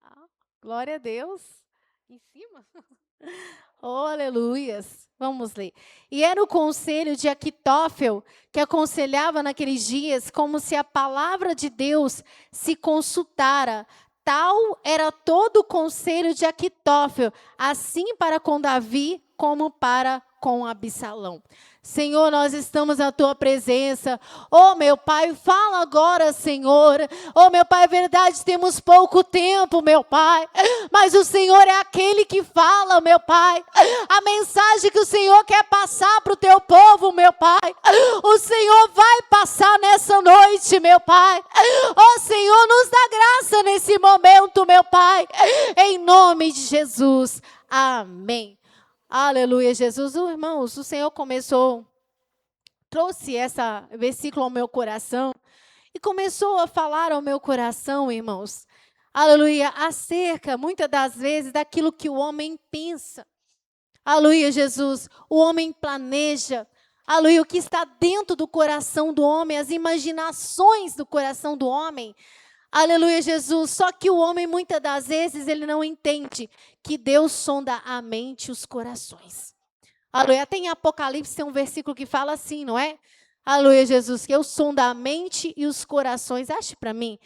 Ah, glória a Deus. Em cima? Oh, aleluias. Vamos ler. E era o conselho de Aquitófel que aconselhava naqueles dias como se a palavra de Deus se consultara. Tal era todo o conselho de Aquitófel, assim para com Davi como para com Absalão. Senhor, nós estamos na tua presença. Oh, meu Pai, fala agora, Senhor. Oh, meu Pai, é verdade, temos pouco tempo, meu Pai. Mas o Senhor é aquele que fala, meu Pai. A mensagem que o Senhor quer passar para o teu povo, meu Pai. O Senhor vai passar nessa noite, meu Pai. Oh, Senhor, nos dá graça nesse momento, meu Pai. Em nome de Jesus. Amém. Aleluia, Jesus. Irmãos, o Senhor trouxe esse versículo ao meu coração e começou a falar ao meu coração, irmãos. Aleluia, acerca, muitas das vezes, daquilo que o homem pensa. Aleluia, Jesus. O homem planeja. Aleluia, o que está dentro do coração do homem, as imaginações do coração do homem. Aleluia, Jesus. Só que o homem, muitas das vezes, ele não entende que Deus sonda a mente e os corações. Aleluia. Até em Apocalipse tem um versículo que fala assim, não é? Aleluia, Jesus. Que eu sondo a mente e os corações. Ache para mim.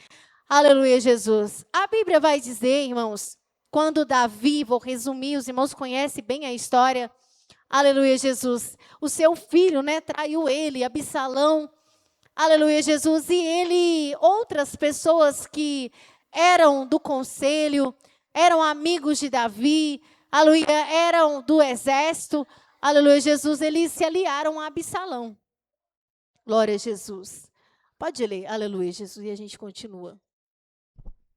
Aleluia, Jesus. A Bíblia vai dizer, irmãos, quando Davi, vou resumir, os irmãos conhecem bem a história. Aleluia, Jesus. O seu filho, né, traiu ele, Absalão. Aleluia, Jesus. E ele, outras pessoas que eram do conselho, eram amigos de Davi, aleluia, eram do exército, aleluia, Jesus, eles se aliaram a Absalão. Glória a Jesus. Pode ler, aleluia, Jesus, e a gente continua.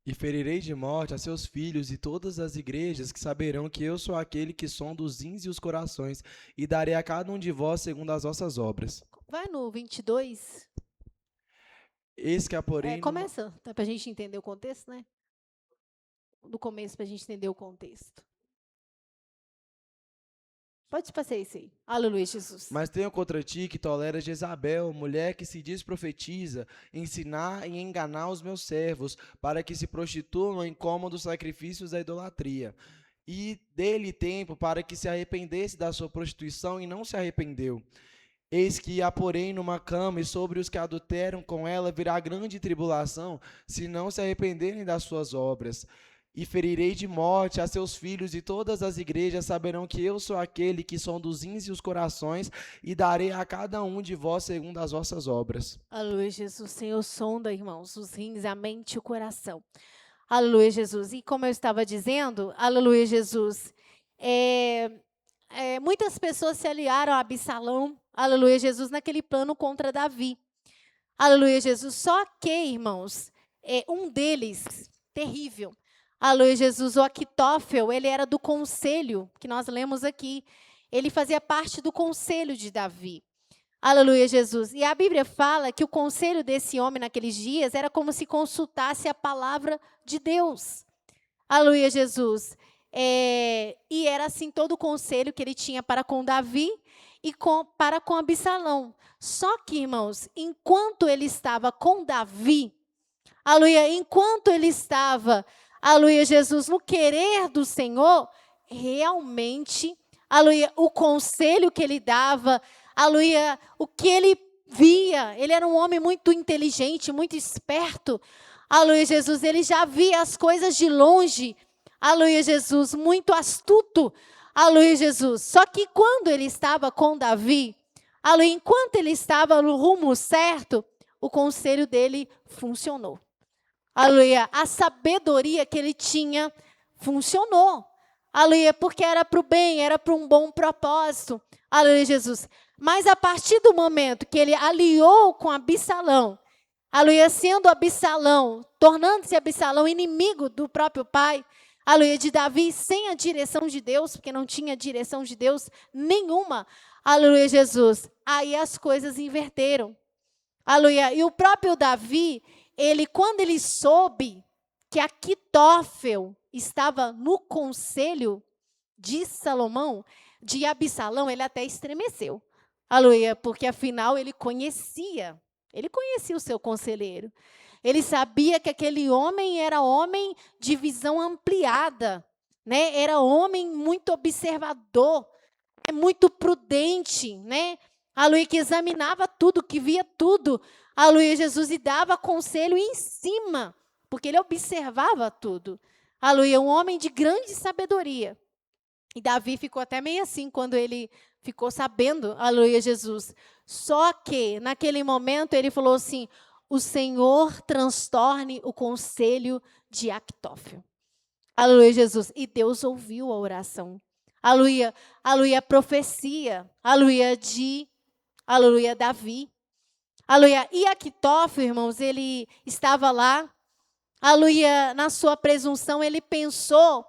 E ferirei de morte a seus filhos e todas as igrejas que saberão que eu sou aquele que sonda os rins e os corações, e darei a cada um de vós segundo as vossas obras. Vai no 22. Eis que a porém numa... Começa, para a gente entender o contexto, né? Do começo, para a gente entender o contexto. Pode passar isso aí. Aleluia, Jesus. Mas tenho contra ti que toleras Jezabel, mulher que se diz profetiza, ensinar e enganar os meus servos, para que se prostituam em cômodos sacrifícios da idolatria. E dê-lhe tempo para que se arrependesse da sua prostituição, e não se arrependeu. Eis que a porém numa cama, e sobre os que adulteram com ela virá grande tribulação, se não se arrependerem das suas obras. E ferirei de morte a seus filhos, e todas as igrejas saberão que eu sou aquele que sonda os rins e os corações, e darei a cada um de vós segundo as vossas obras. Aleluia, Jesus. O Senhor sonda, irmãos, os rins, a mente e o coração. Aleluia, Jesus. E como eu estava dizendo, aleluia, Jesus, muitas pessoas se aliaram a Absalão, aleluia, Jesus, naquele plano contra Davi. Aleluia, Jesus. Só que, irmãos, um deles, terrível, aleluia, Jesus, o Aquitófel, ele era do conselho, que nós lemos aqui. Ele fazia parte do conselho de Davi. Aleluia, Jesus. E a Bíblia fala que o conselho desse homem naqueles dias era como se consultasse a palavra de Deus. Aleluia, Jesus. E era assim todo o conselho que ele tinha para com Davi e para com Absalão. Só que, irmãos, enquanto ele estava com Davi, aleluia, enquanto ele estava, aleluia, Jesus, no querer do Senhor, realmente, aleluia, o conselho que ele dava, aleluia, o que ele via, ele era um homem muito inteligente, muito esperto, aleluia, Jesus, ele já via as coisas de longe, aleluia, Jesus, muito astuto, aleluia, Jesus. Só que quando ele estava com Davi, aleluia, enquanto ele estava no rumo certo, o conselho dele funcionou. Aleluia, a sabedoria que ele tinha funcionou. Aleluia, porque era para o bem, era para um bom propósito. Aleluia, Jesus. Mas a partir do momento que ele aliou com Absalão, aleluia, sendo Absalão, tornando-se Absalão inimigo do próprio pai, aleluia, de Davi, sem a direção de Deus, porque não tinha direção de Deus nenhuma, aleluia, Jesus. Aí as coisas inverteram. Aleluia, e o próprio Davi, quando ele soube que Aquitófel estava no conselho de Salomão, de Absalão, ele até estremeceu. Aleluia, porque afinal ele conhecia o seu conselheiro. Ele sabia que aquele homem era homem de visão ampliada, né? Era homem muito observador, muito prudente, né? Aleluia, que examinava tudo, que via tudo. Aleluia, Jesus, e dava conselho em cima, porque ele observava tudo. Aleluia, um homem de grande sabedoria. E Davi ficou até meio assim quando ele ficou sabendo, aleluia, Jesus. Só que, naquele momento, ele falou assim: o Senhor transtorne o conselho de Actófilo. Aleluia, Jesus. E Deus ouviu a oração. Aleluia, aleluia, a profecia. Aleluia, aleluia, Davi. Aleluia. E Actófilo, irmãos, ele estava lá. Aleluia, na sua presunção, ele pensou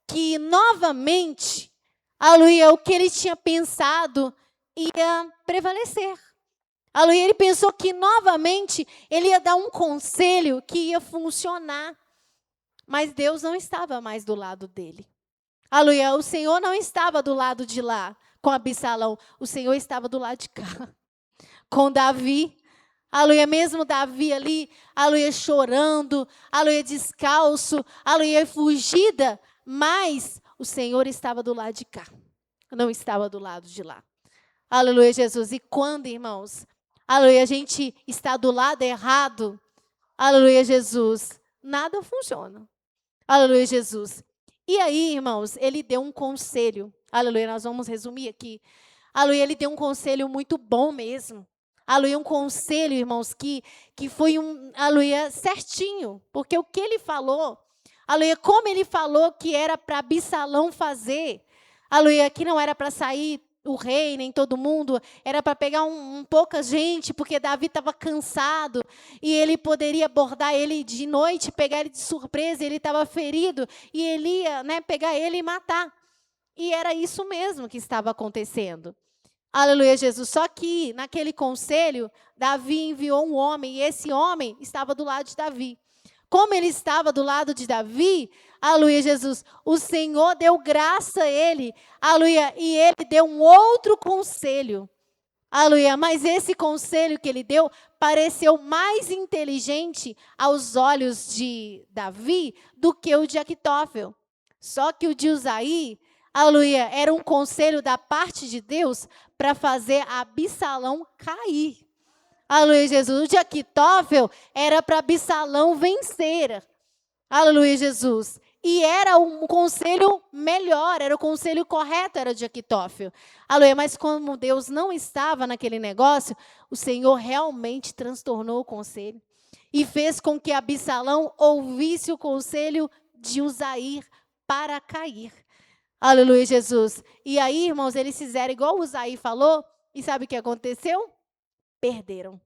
que novamente, aleluia, o que ele tinha pensado ia prevalecer. Aleluia, ele pensou que novamente ele ia dar um conselho que ia funcionar. Mas Deus não estava mais do lado dele. Aleluia, o Senhor não estava do lado de lá com Absalão. O Senhor estava do lado de cá, com Davi. Aleluia, mesmo Davi ali, aleluia, chorando, aleluia, descalço, aleluia, fugida. Mas o Senhor estava do lado de cá, não estava do lado de lá. Aleluia, Jesus. E quando, irmãos, aleluia, a gente está do lado errado, aleluia, Jesus, nada funciona. Aleluia, Jesus. E aí, irmãos, ele deu um conselho. Aleluia, nós vamos resumir aqui. Aleluia, ele deu um conselho muito bom mesmo. Aleluia, um conselho, irmãos, que foi aleluia, certinho. Porque o que ele falou, aleluia, como ele falou que era para Absalão fazer, aleluia, que não era para sair o rei, nem todo mundo, era para pegar pouca gente, porque Davi estava cansado, e ele poderia abordar ele de noite, pegar ele de surpresa, ele estava ferido, e ele ia, né, pegar ele e matar. E era isso mesmo que estava acontecendo. Aleluia, Jesus. Só que, naquele conselho, Davi enviou um homem, e esse homem estava do lado de Davi. Como ele estava do lado de Davi, aleluia, Jesus, o Senhor deu graça a ele, aleluia, e ele deu um outro conselho, aleluia, mas esse conselho que ele deu pareceu mais inteligente aos olhos de Davi do que o de Actófilo. Só que o de Uzaí, aleluia, era um conselho da parte de Deus para fazer Absalão cair. Aleluia, Jesus. O de Actófilo era para Absalão vencer. Aleluia, Jesus. E era um conselho melhor, era o conselho correto, era o de Actófilo. Aleluia, mas como Deus não estava naquele negócio, o Senhor realmente transtornou o conselho. E fez com que Absalão ouvisse o conselho de Uzaí para cair. Aleluia, Jesus. E aí, irmãos, eles fizeram igual Uzaí falou, e sabe o que aconteceu? Perderam.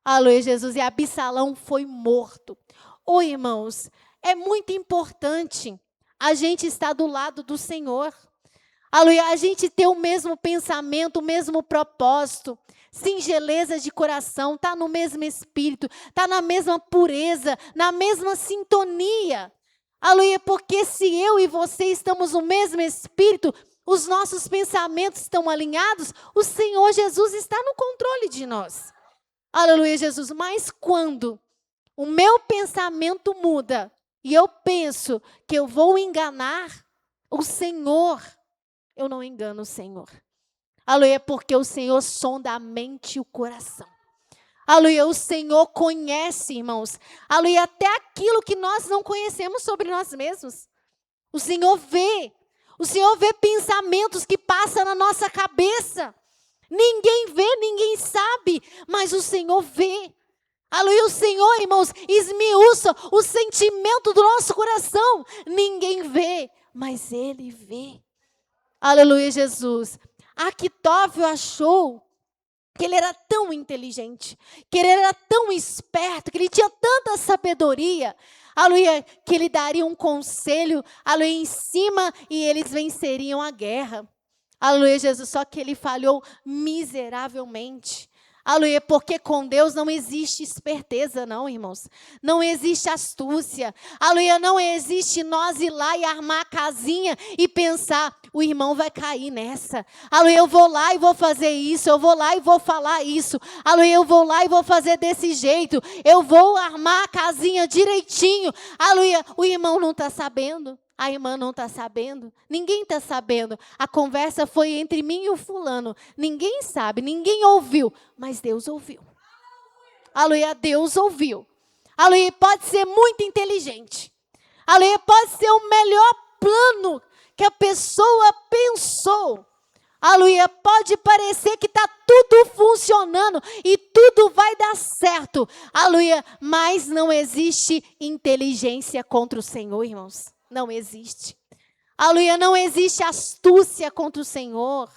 Aleluia, Jesus. E Absalão foi morto. Ô, irmãos, é muito importante a gente estar do lado do Senhor. Aleluia, a gente ter o mesmo pensamento, o mesmo propósito, singeleza de coração, tá no mesmo espírito, tá na mesma pureza, na mesma sintonia. Aleluia, porque se eu e você estamos no mesmo espírito, os nossos pensamentos estão alinhados, o Senhor Jesus está no controle de nós. Aleluia, Jesus. Mas quando o meu pensamento muda e eu penso que eu vou enganar o Senhor, eu não engano o Senhor. Aleluia, porque o Senhor sonda a mente e o coração. Aleluia, o Senhor conhece, irmãos. Aleluia, até aquilo que nós não conhecemos sobre nós mesmos. O Senhor vê. O Senhor vê pensamentos que passam na nossa cabeça. Ninguém vê, ninguém sabe, mas o Senhor vê. Aleluia, o Senhor, irmãos, esmiuça o sentimento do nosso coração. Ninguém vê, mas Ele vê. Aleluia, Jesus. Actófilo achou que ele era tão inteligente, que ele era tão esperto, que ele tinha tanta sabedoria, aleluia, que ele daria um conselho, aleluia, em cima e eles venceriam a guerra. Aleluia, Jesus, só que ele falhou miseravelmente. Aleluia, porque com Deus não existe esperteza, não, irmãos. Não existe astúcia. Aleluia, não existe nós ir lá e armar a casinha e pensar, o irmão vai cair nessa. Aleluia, eu vou lá e vou fazer isso, eu vou lá e vou falar isso. Aleluia, eu vou lá e vou fazer desse jeito. Eu vou armar a casinha direitinho. Aleluia, o irmão não está sabendo. A irmã não está sabendo, ninguém está sabendo. A conversa foi entre mim e o fulano. Ninguém sabe, ninguém ouviu, mas Deus ouviu. Aleluia, Deus ouviu. Aleluia, pode ser muito inteligente. Aleluia, pode ser o melhor plano que a pessoa pensou. Aleluia, pode parecer que está tudo funcionando e tudo vai dar certo. Aleluia, mas não existe inteligência contra o Senhor, irmãos. Não existe. Aleluia, não existe astúcia contra o Senhor.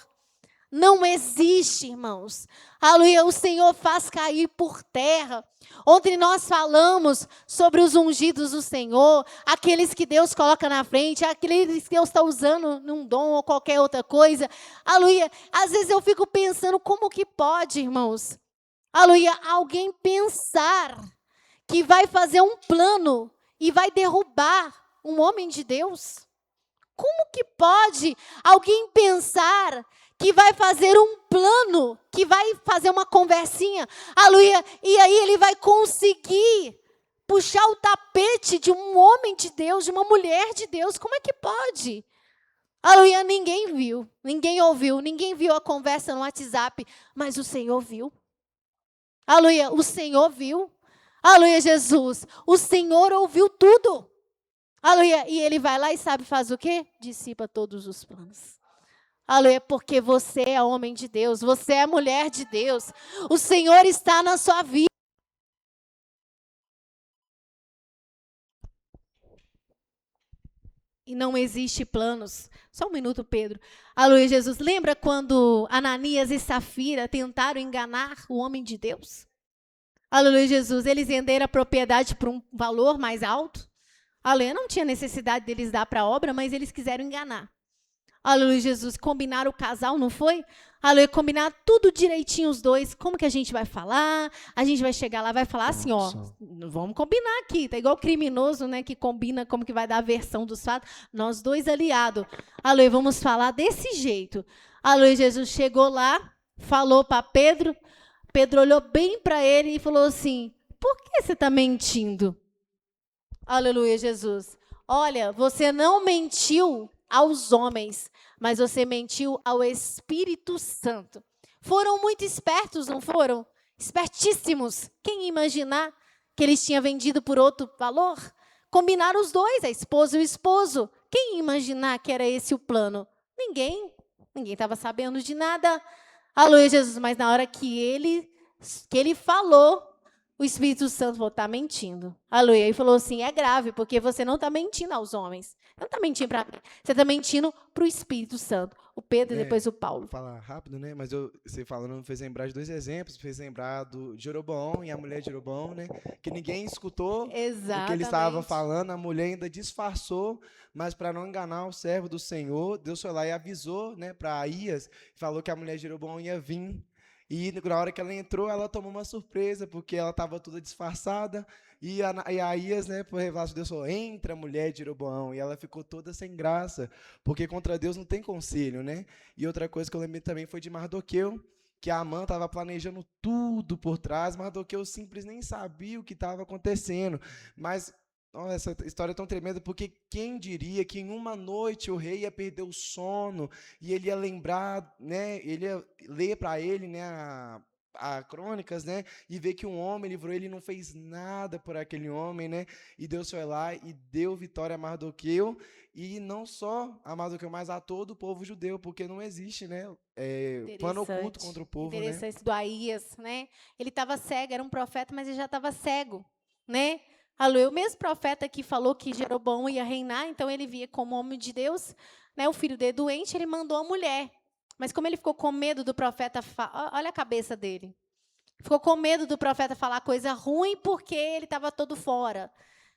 Não existe, irmãos. Aleluia, o Senhor faz cair por terra. Ontem nós falamos sobre os ungidos do Senhor, aqueles que Deus coloca na frente, aqueles que Deus está usando num dom ou qualquer outra coisa. Aleluia, às vezes eu fico pensando como que pode, irmãos. Aleluia, alguém pensar que vai fazer um plano e vai derrubar um homem de Deus? Como que pode alguém pensar que vai fazer um plano, que vai fazer uma conversinha, aleluia, e aí ele vai conseguir puxar o tapete de um homem de Deus, de uma mulher de Deus? Como é que pode? Aleluia, ninguém viu, ninguém ouviu, ninguém viu a conversa no WhatsApp, mas o Senhor viu. Aleluia, o Senhor viu. Aleluia, Jesus, o Senhor ouviu tudo. Aleluia, e ele vai lá e sabe, faz o quê? Dissipa todos os planos. Aleluia, porque você é homem de Deus, você é mulher de Deus. O Senhor está na sua vida. E não existe planos. Só um minuto, Pedro. Aleluia, Jesus. Lembra quando Ananias e Safira tentaram enganar o homem de Deus? Aleluia, Jesus. Eles venderam a propriedade por um valor mais alto. Aleluia, não tinha necessidade deles dar para a obra, mas eles quiseram enganar. Aleluia, Jesus, combinaram o casal, não foi? Aleluia, combinar tudo direitinho os dois. Como que a gente vai falar? A gente vai chegar lá, vai falar assim, ó, vamos combinar aqui. Tá igual o criminoso, né, que combina como que vai dar a versão dos fatos. Nós dois aliados. Aleluia, vamos falar desse jeito. Aleluia, Jesus chegou lá, falou para Pedro. Pedro olhou bem para ele e falou assim, por que você está mentindo? Aleluia, Jesus. Olha, você não mentiu aos homens, mas você mentiu ao Espírito Santo. Foram muito espertos, não foram? Espertíssimos. Quem ia imaginar que eles tinham vendido por outro valor? Combinaram os dois, a esposa e o esposo. Quem ia imaginar que era esse o plano? Ninguém. Ninguém estava sabendo de nada. Aleluia, Jesus. Mas na hora que ele falou, o Espírito Santo falou, está mentindo. Aleluia. E falou assim, é grave, porque você não está mentindo aos homens. Não está mentindo para mim. Você está mentindo para o Espírito Santo. O Pedro e depois o Paulo. Vou falar rápido, né? Mas você falando me fez lembrar de dois exemplos. Fez lembrar do Jeroboão e a mulher de Jeroboão, né? Que ninguém escutou o que ele estava falando. A mulher ainda disfarçou, mas para não enganar o servo do Senhor, Deus foi lá e avisou, né, para Aías, falou que a mulher de Jeroboão ia vir. E na hora que ela entrou, ela tomou uma surpresa, porque ela estava toda disfarçada. E a Aías, né, por revelação de Deus, falou, entra, mulher de Jeroboão. E ela ficou toda sem graça, porque contra Deus não tem conselho, né? E outra coisa que eu lembrei também foi de Mardoqueu, que a Amã estava planejando tudo por trás. Mardoqueu simples nem sabia o que estava acontecendo. Mas essa história é tão tremenda, porque quem diria que em uma noite o rei ia perder o sono e ele ia lembrar, né, ele ia ler para ele, né, a crônicas, né, e ver que um homem livrou ele e não fez nada por aquele homem, né, e Deus foi lá e deu vitória a Mardoqueu, e não só a Mardoqueu, mas a todo o povo judeu, porque não existe, né, plano oculto contra o povo, interessante, né. do Aías, né, ele estava cego, era um profeta, mas ele já estava cego, né. Aleluia. O mesmo profeta que falou que Jeroboão ia reinar, então ele via como homem de Deus, né, o filho dele doente, ele mandou a mulher. Mas como ele ficou com medo do profeta, olha a cabeça dele. Ficou com medo do profeta falar coisa ruim porque ele estava todo fora.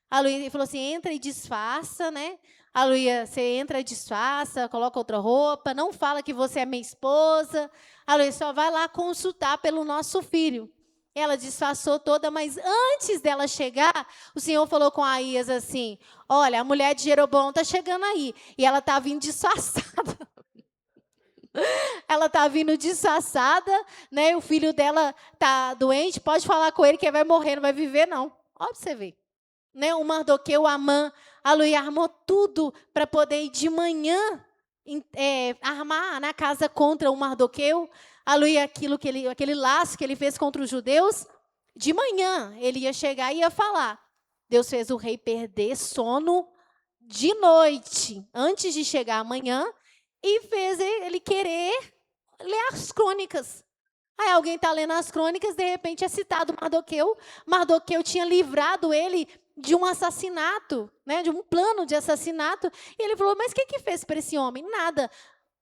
Aleluia. Ele falou assim, entra e disfarça, né? Aleluia. Você entra e disfarça, coloca outra roupa, não fala que você é minha esposa. Aleluia. Só vai lá consultar pelo nosso filho. Ela disfarçou toda, mas antes dela chegar, o Senhor falou com Aías assim, olha, a mulher de Jeroboão está chegando aí, e ela está vindo disfarçada. Ela está vindo disfarçada, né? O filho dela está doente, pode falar com ele que ele vai morrer, não vai viver, não. Olha para você ver. Né? O Mardoqueu, Amã, aleluia, armou tudo para poder ir de manhã armar na casa contra o Mardoqueu, aleluia, aquele laço que ele fez contra os judeus. De manhã ele ia chegar e ia falar. Deus fez o rei perder sono de noite, antes de chegar amanhã, e fez ele querer ler as crônicas. Aí alguém está lendo as crônicas, de repente é citado Mardoqueu. Mardoqueu tinha livrado ele de um assassinato, né, de um plano de assassinato. E ele falou, mas o que fez para esse homem? Nada.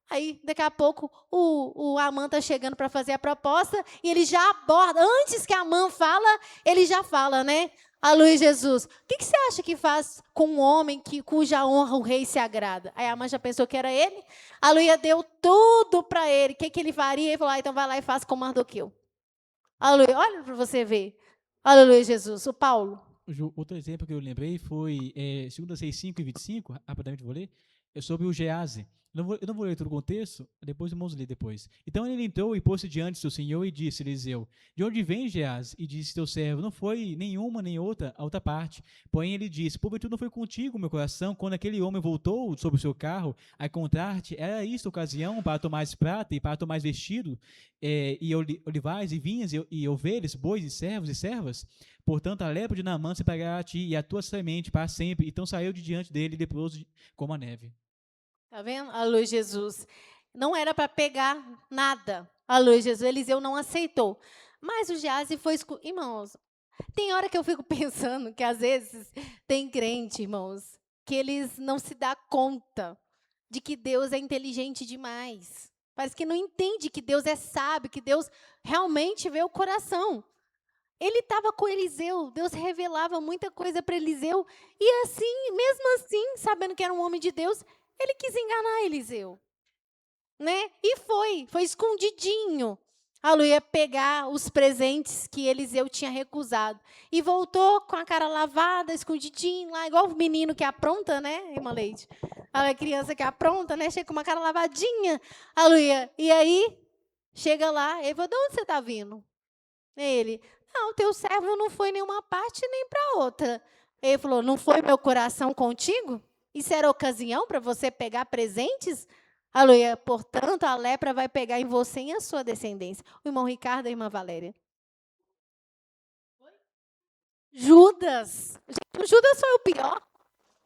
Aí, daqui a pouco, o Amã está chegando para fazer a proposta, e ele já aborda, antes que Amã fala, ele já fala, né? Aleluia, Jesus. O que você acha que faz com um homem cuja honra o rei se agrada? Aí Amã já pensou que era ele. Aleluia, deu tudo para ele. O que ele faria? Ele falou, então vai lá e faz com Mardoqueu. Aleluia, olha para você ver. Aleluia, Jesus. O Paulo. Outro exemplo que eu lembrei foi 2 Reis 5 e 25, rapidamente vou ler, é sobre o Geazi. Eu não vou ler todo o contexto, depois vamos ler depois. Então ele entrou e pôs-se diante do seu senhor e disse, Eliseu, de onde vem Geazi? E disse teu servo, não foi nenhuma nem outra, a outra parte. Porém ele disse, porventura não foi contigo, meu coração, quando aquele homem voltou sobre o seu carro a encontrar-te, era isto a ocasião para tomares prata e para tomares vestido, e olivais e vinhas e ovelhas, bois e servos e servas? Portanto, a lepra de Naamã se pegará a ti e a tua semente para sempre. Então saiu de diante dele leproso como a neve. Está vendo? Aleluia, Jesus. Não era para pegar nada. Aleluia, Jesus. Eliseu não aceitou. Mas o Geazi foi... Irmãos, tem hora que eu fico pensando que às vezes tem crente, irmãos, que eles não se dão conta de que Deus é inteligente demais. Parece que não entende que Deus é sábio, que Deus realmente vê o coração. Ele estava com Eliseu, Deus revelava muita coisa para Eliseu, e assim, mesmo assim, sabendo que era um homem de Deus, ele quis enganar Eliseu, né? E foi escondidinho. Aleluia, pegar os presentes que Eliseu tinha recusado. E voltou com a cara lavada, escondidinho lá, igual o menino que apronta, né, irmã Leide? A criança que apronta, né? Chega com uma cara lavadinha. Aleluia. E aí, chega lá, ele falou, de onde você está vindo? Ele, não, teu servo não foi nenhuma parte nem para outra. Ele falou, não foi meu coração contigo? Isso era ocasião para você pegar presentes? Aleluia. Portanto, a lepra vai pegar em você e a sua descendência. O irmão Ricardo e a irmã Valéria. Judas. O Judas foi o pior.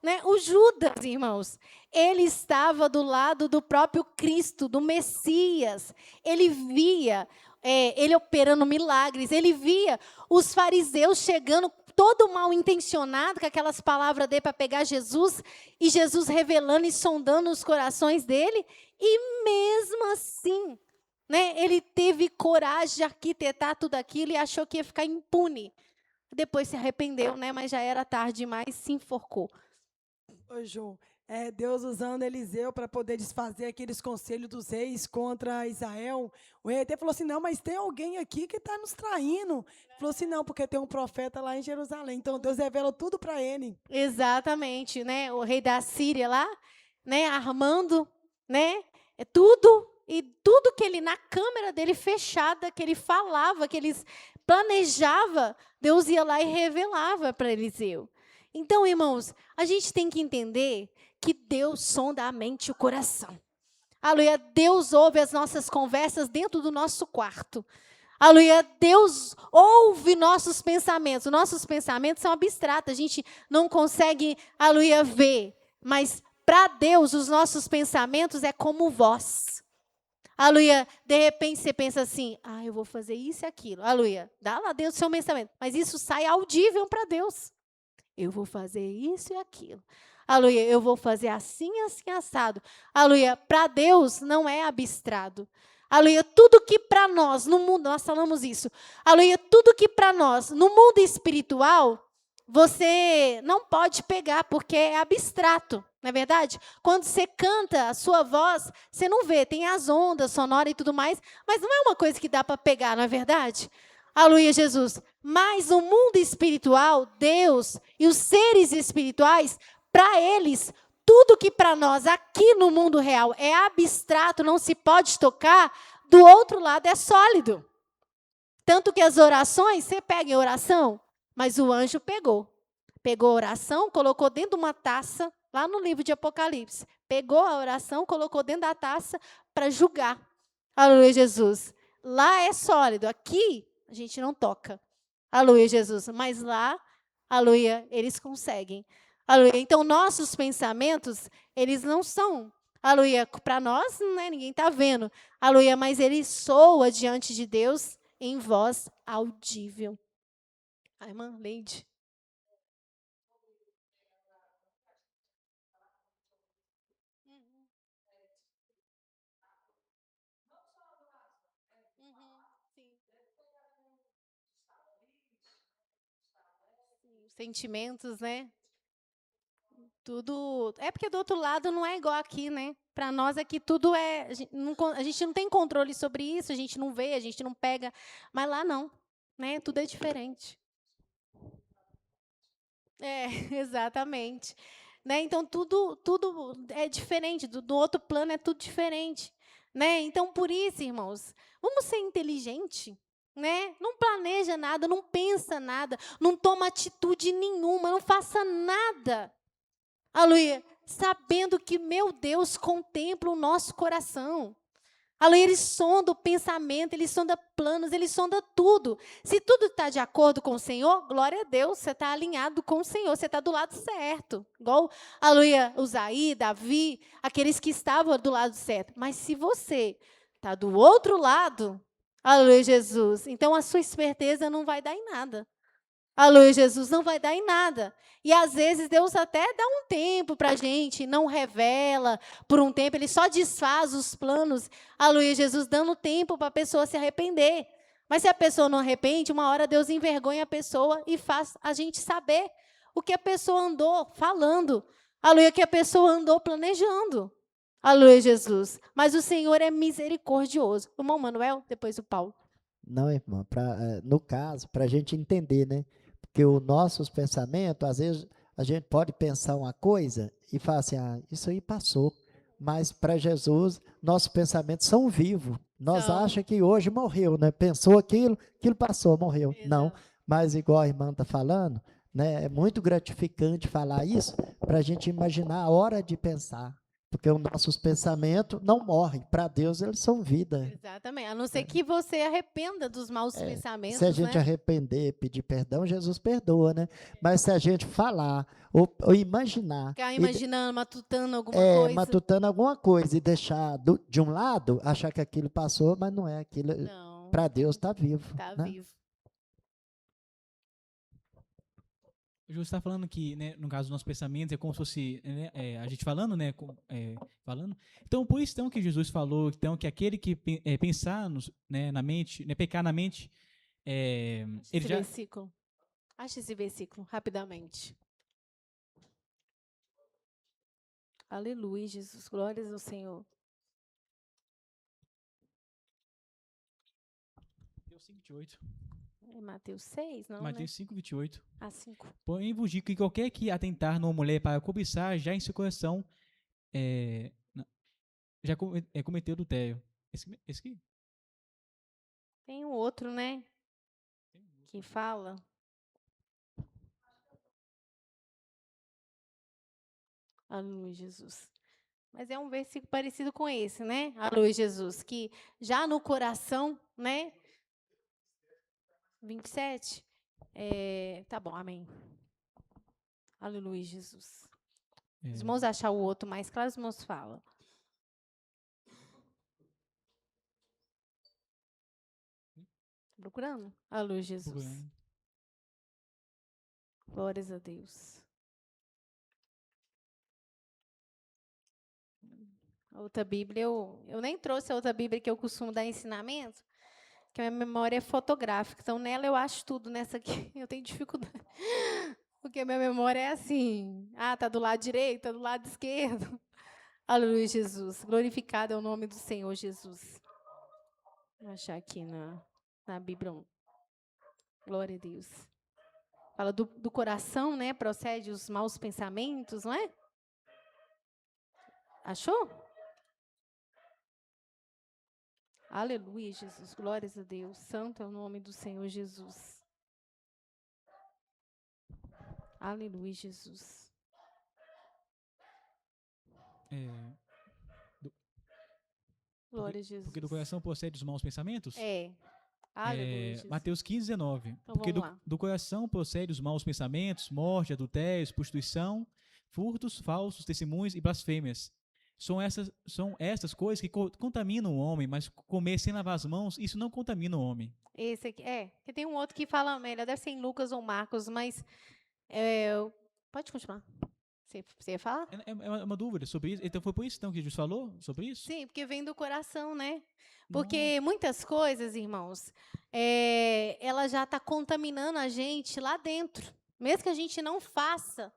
Né? O Judas, irmãos, ele estava do lado do próprio Cristo, do Messias. Ele via, ele operando milagres. Ele via os fariseus chegando todo mal intencionado, com aquelas palavras dele para pegar Jesus, e Jesus revelando e sondando os corações dele, e mesmo assim, né, ele teve coragem de arquitetar tudo aquilo e achou que ia ficar impune. Depois se arrependeu, né, mas já era tarde demais, se enforcou. Ô, Ju, Deus usando Eliseu para poder desfazer aqueles conselhos dos reis contra Israel. O rei até falou assim, não, mas tem alguém aqui que está nos traindo. Falou assim, não, porque tem um profeta lá em Jerusalém. Então, Deus revela tudo para ele. Exatamente, né? O rei da Síria lá, né? Armando, né? Tudo, e tudo que ele, na câmera dele fechada, que ele falava, que ele planejava, Deus ia lá e revelava para Eliseu. Então, irmãos, a gente tem que entender que Deus sonda a mente e o coração. Aleluia, Deus ouve as nossas conversas dentro do nosso quarto. Aleluia, Deus ouve nossos pensamentos. Nossos pensamentos são abstratos, a gente não consegue, aleluia, ver. Mas para Deus, os nossos pensamentos é como voz. Aleluia, de repente você pensa assim, eu vou fazer isso e aquilo. Aleluia, dá lá dentro do seu pensamento. Mas isso sai audível para Deus. Eu vou fazer isso e aquilo. Aleluia, eu vou fazer assim, assim, assado. Aleluia, para Deus não é abstrato. Aleluia, tudo que para nós, no mundo, nós falamos isso. Aleluia, tudo que para nós, no mundo espiritual, você não pode pegar, porque é abstrato, não é verdade? Quando você canta, a sua voz, você não vê, tem as ondas sonoras e tudo mais, mas não é uma coisa que dá para pegar, não é verdade? Aleluia, Jesus. Mas o mundo espiritual, Deus e os seres espirituais, para eles, tudo que para nós aqui no mundo real é abstrato, não se pode tocar, do outro lado é sólido. Tanto que as orações, você pega em oração, mas o anjo pegou. Pegou a oração, colocou dentro de uma taça, lá no livro de Apocalipse. Pegou a oração, colocou dentro da taça para julgar. Aleluia, Jesus. Lá é sólido, aqui a gente não toca. Aleluia, Jesus. Mas lá, aleluia, eles conseguem. Aleluia. Então, nossos pensamentos, eles não são, aleluia, para nós, né, ninguém está vendo. Aleluia, mas ele soa diante de Deus em voz audível. A irmã Leide. Sentimentos, né? Tudo. É porque do outro lado não é igual aqui, né? Para nós aqui tudo é. A gente não tem controle sobre isso, a gente não vê, a gente não pega. Mas lá não, né? Tudo é diferente. É, exatamente. Né? Então tudo é diferente. Do outro plano é tudo diferente. Né? Então, por isso, irmãos, vamos ser inteligentes. Né? Não planeja nada, não pensa nada, não toma atitude nenhuma, não faça nada. Aleluia. Sabendo que, meu Deus, contempla o nosso coração. Aleluia. Ele sonda o pensamento, ele sonda planos, ele sonda tudo. Se tudo está de acordo com o Senhor, glória a Deus, você está alinhado com o Senhor, você está do lado certo. Igual, aleluia, Uzaí, Davi, aqueles que estavam do lado certo. Mas se você está do outro lado, aleluia, Jesus, então a sua esperteza não vai dar em nada. Aleluia, Jesus, não vai dar em nada. E às vezes Deus até dá um tempo para a gente, não revela por um tempo, Ele só desfaz os planos. Aleluia, Jesus, dando tempo para a pessoa se arrepender. Mas se a pessoa não arrepende, uma hora Deus envergonha a pessoa e faz a gente saber o que a pessoa andou falando. Aleluia, que a pessoa andou planejando. Aleluia, Jesus. Mas o Senhor é misericordioso. O irmão Manuel, depois o Paulo. Não, irmã, no caso, para a gente entender, né? Porque os nossos pensamentos, às vezes, a gente pode pensar uma coisa e falar assim, isso aí passou. Mas para Jesus, nossos pensamentos são vivos. Nós achamos que hoje morreu, né? Pensou aquilo passou, morreu. Exato. Não, mas igual a irmã está falando, né? É muito gratificante falar isso para a gente imaginar a hora de pensar. Porque os nossos pensamentos não morrem. Para Deus, eles são vida. Exatamente. A não ser que você arrependa dos maus pensamentos. Se a gente arrepender, pedir perdão, Jesus perdoa, né? Mas se a gente falar ou imaginar... Ficar imaginando, matutando alguma coisa. Matutando alguma coisa e deixar de um lado, achar que aquilo passou, mas não é aquilo. Para Deus está vivo. Está né? vivo. O Júlio está falando que, né, no caso dos nossos pensamentos, é como se fosse a gente falando, né? Falando. Então, por isso então, que Jesus falou então, que aquele que pensar na mente, né, pecar na mente, versículo. Acha esse versículo, rapidamente. Aleluia, Jesus. Glórias ao Senhor. Mateus 5:28. É Mateus 6, não, Mateus 5:28. 5. Porém, vos digo que qualquer que atentar numa mulher para cobiçar, já em seu coração já cometeu adultério. Esse aqui? Tem um outro, né? Que fala. Aleluia, Jesus. Mas é um versículo parecido com esse, né? Aleluia, Jesus. Que já no coração, né? 27. Tá bom, amém. Aleluia, Jesus. Os irmãos achar o outro mais claro, os irmãos falam. Procurando? Aleluia, Jesus. Procurando. Glórias a Deus. A outra Bíblia, eu nem trouxe a outra Bíblia que eu costumo dar ensinamento, que a minha memória é fotográfica. Então, nela eu acho tudo, nessa aqui eu tenho dificuldade. Porque a minha memória é assim, tá do lado direito, tá do lado esquerdo. Aleluia, Jesus. Glorificado é o nome do Senhor Jesus. Vou achar aqui na Bíblia. Glória a Deus. Fala do coração, né? Procede os maus pensamentos, não é? Achou? Aleluia, Jesus. Glórias a Deus. Santo é o nome do Senhor Jesus. Aleluia, Jesus. Glória a Jesus. Porque do coração procede os maus pensamentos? Aleluia, Jesus. Mateus 15, 19. Então, Porque vamos lá. do coração procede os maus pensamentos, morte, adultérios, prostituição, furtos, falsos testemunhos e blasfêmias. São essas coisas que contaminam o homem, mas comer sem lavar as mãos, isso não contamina o homem. Esse aqui, porque tem um outro que fala melhor, deve ser em Lucas ou Marcos, mas pode continuar. Você ia falar? É uma dúvida sobre isso. Então foi por isso então, que Jesus falou sobre isso? Sim, porque vem do coração, né? Porque muitas coisas, irmãos, ela já está contaminando a gente lá dentro. Mesmo que a gente não faça,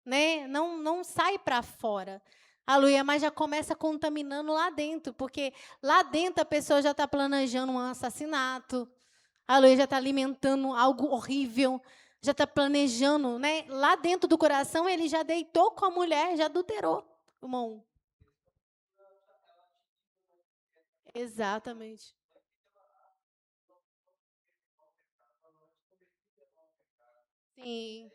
né? Não sai para fora. Aleluia, mas já começa contaminando lá dentro, porque lá dentro a pessoa já está planejando um assassinato. Aleluia, já está alimentando algo horrível. Já está planejando, né? Lá dentro do coração, ele já deitou com a mulher, já adulterou, irmão. Exatamente. Sim.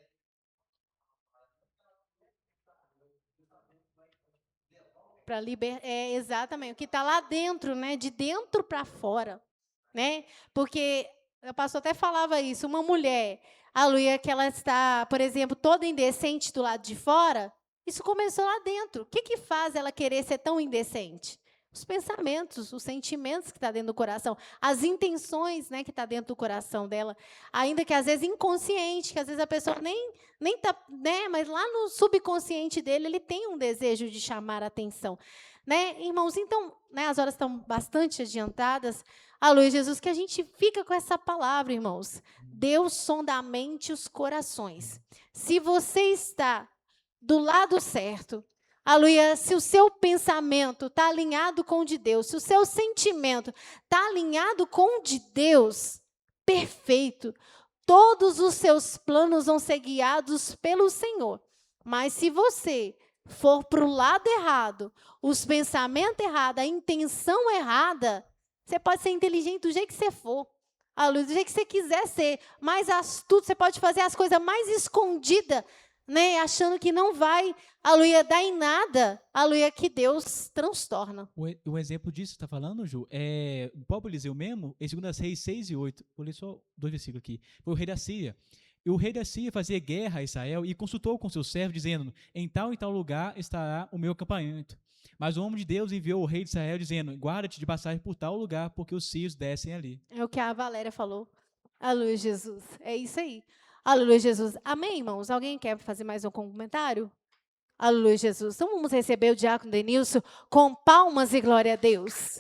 Para exatamente. O que está lá dentro, né? De dentro para fora, né? Porque o pastor até falava isso. Uma mulher, aleluia, que ela está, por exemplo, toda indecente do lado de fora, isso começou lá dentro. O que faz ela querer ser tão indecente? Os pensamentos, os sentimentos que estão dentro do coração, as intenções, né, que estão dentro do coração dela, ainda que às vezes inconsciente, que às vezes a pessoa nem está, né, mas lá no subconsciente dele, ele tem um desejo de chamar a atenção. Né, irmãos, então, né, as horas estão bastante adiantadas. Aleluia, Jesus, que a gente fica com essa palavra, irmãos. Deus sonda a mente e os corações. Se você está do lado certo, aleluia, se o seu pensamento está alinhado com o de Deus, se o seu sentimento está alinhado com o de Deus, perfeito. Todos os seus planos vão ser guiados pelo Senhor. Mas se você for para o lado errado, os pensamentos errados, a intenção errada, você pode ser inteligente do jeito que você for, aleluia, do jeito que você quiser ser, mais astuto, você pode fazer as coisas mais escondidas, né, achando que não vai, aleluia, dar em nada, aleluia, que Deus transtorna. O exemplo disso que você está falando, Ju, o próprio Eliseu mesmo, em 2 Reis 6 e 8, vou ler só 2 versículos aqui, foi o rei da Síria. E o rei da Síria fazia guerra a Israel e consultou com seus servos, dizendo, em tal e tal lugar estará o meu acampamento. Mas o homem de Deus enviou o rei de Israel, dizendo, guarda-te de passar por tal lugar, porque os sírios descem ali. É o que a Valéria falou. Aleluia, Jesus. É isso aí. Aleluia, Jesus. Amém, irmãos? Alguém quer fazer mais um comentário? Aleluia, Jesus. Então vamos receber o diácono Denilson com palmas e glória a Deus.